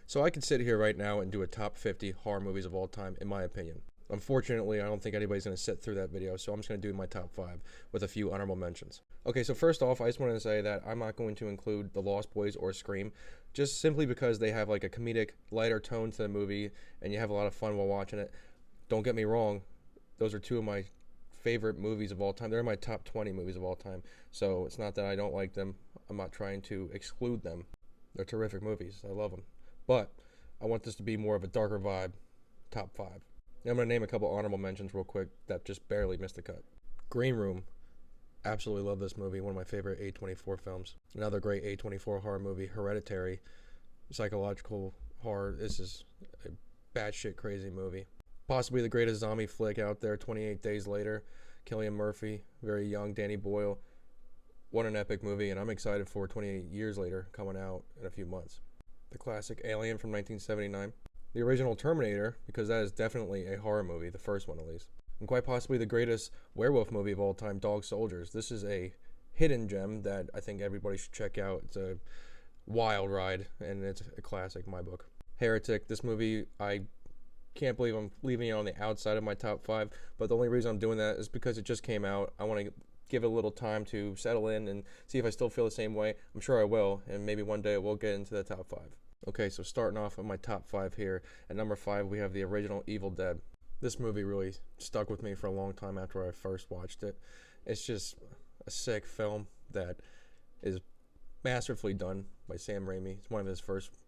So I could sit here right now and do a top 50 horror movies of all time, in my opinion. Unfortunately, I don't think anybody's going to sit through that video, so I'm just going to do my top 5 with a few honorable mentions. Okay, so first off, I just wanted to say that I'm not going to include The Lost Boys or Scream, just simply because they have like a comedic, lighter tone to the movie, and you have a lot of fun while watching it. Don't get me wrong, those are two of my favorite movies of all time. They're my top 20 movies of all time, so it's not that I don't like them. I'm not trying to exclude them. They're terrific movies. I love them. But I want this to be more of a darker vibe, top 5. And I'm going to name a couple honorable mentions real quick that just barely missed the cut. Green Room. Absolutely love this movie. One of my favorite A24 films. Another great A24 horror movie, Hereditary. Psychological horror. This is a batshit crazy movie. Possibly the greatest zombie flick out there, 28 Days Later. Cillian Murphy, very young Danny Boyle. What an epic movie, and I'm excited for 28 years later coming out in a few months. The classic Alien from 1979. The original Terminator, because that is definitely a horror movie, the first one at least. And quite possibly the greatest werewolf movie of all time, Dog Soldiers. This is a hidden gem that I think everybody should check out. It's a wild ride, and it's a classic in my book. Heretic, this movie, I can't believe I'm leaving it on the outside of my top 5, but the only reason I'm doing that is because it just came out. I want to give it a little time to settle in and see if I still feel the same way. I'm sure I will, and maybe one day we'll get into the top 5. Okay, so starting off with my top 5 here. At number 5, we have the original Evil Dead. This movie really stuck with me for a long time after I first watched it. It's just a sick film that is masterfully done by Sam Raimi. It's one of his first,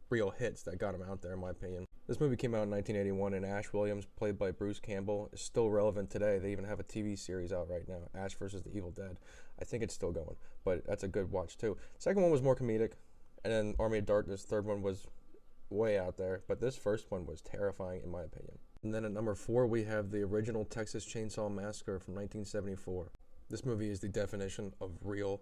real hits that got him out there, in my opinion. This movie came out in 1981, and Ash Williams, played by Bruce Campbell, is still relevant today. They even have a TV series out right now, Ash vs. the Evil Dead. I think it's still going, but that's a good watch too. Second one was more comedic, and then Army of Darkness, third one was way out there, but this first one was terrifying in my opinion. And then at number 4, we have the original Texas Chainsaw Massacre from 1974. This movie is the definition of real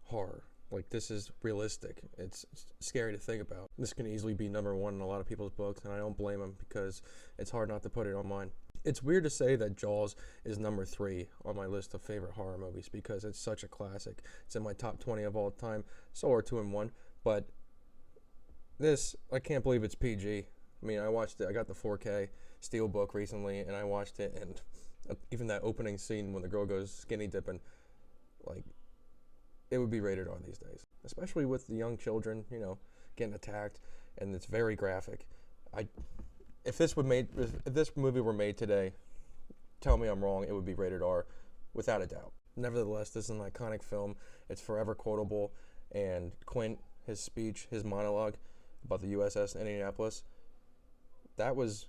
horror. Like, this is realistic. It's scary to think about. This can easily be number 1 in a lot of people's books, and I don't blame them because it's hard not to put it on mine. It's weird to say that Jaws is number 3 on my list of favorite horror movies because it's such a classic. It's in my top 20 of all time. So are 2 and 1. But this, I can't believe it's PG. I mean, I watched it. I got the 4K Steelbook recently, and I watched it, and even that opening scene when the girl goes skinny dipping, like, it would be rated R these days, especially with the young children, getting attacked, and it's very graphic. If this movie were made today, tell me I'm wrong, it would be rated R, without a doubt. Nevertheless, this is an iconic film. It's forever quotable, and Quint, his speech, his monologue about the USS Indianapolis, that was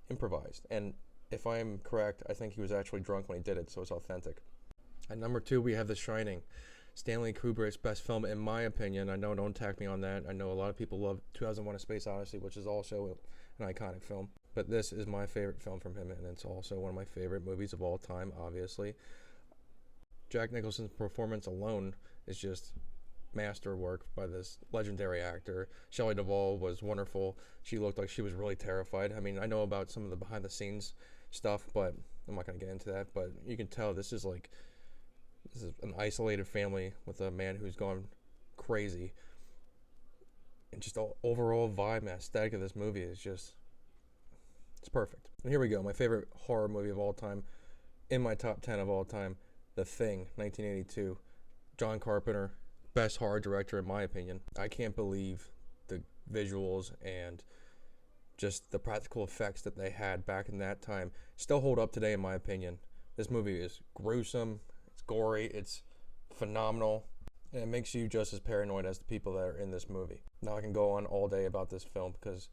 improvised. And if I'm correct, I think he was actually drunk when he did it, so it's authentic. At number 2, we have The Shining. Stanley Kubrick's best film, in my opinion. I know, don't attack me on that. I know a lot of people love 2001: A Space Odyssey, which is also an iconic film. But this is my favorite film from him, and it's also one of my favorite movies of all time, obviously. Jack Nicholson's performance alone is just masterwork by this legendary actor. Shelley Duvall was wonderful. She looked like she was really terrified. I mean, I know about some of the behind-the-scenes stuff, but I'm not going to get into that. But you can tell this is an isolated family with a man who's gone crazy. And just the overall vibe and aesthetic of this movie is just, it's perfect. And here we go, my favorite horror movie of all time, in my top 10 of all time, The Thing, 1982. John Carpenter, best horror director in my opinion. I can't believe the visuals and just the practical effects that they had back in that time still hold up today in my opinion. This movie is gruesome, it's gory, it's phenomenal, and it makes you just as paranoid as the people that are in this movie. Now I can go on all day about this film because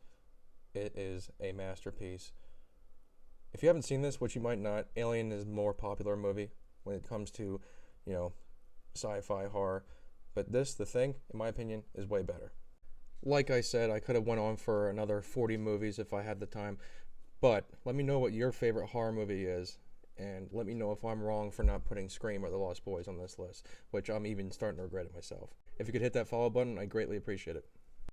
it is a masterpiece. If you haven't seen this, which you might not, Alien is a more popular movie when it comes to, sci-fi horror. But this, The Thing, in my opinion, is way better. Like I said, I could have went on for another 40 movies if I had the time. But let me know what your favorite horror movie is. And let me know if I'm wrong for not putting Scream or The Lost Boys on this list, which I'm even starting to regret it myself. If you could hit that follow button, I'd greatly appreciate it.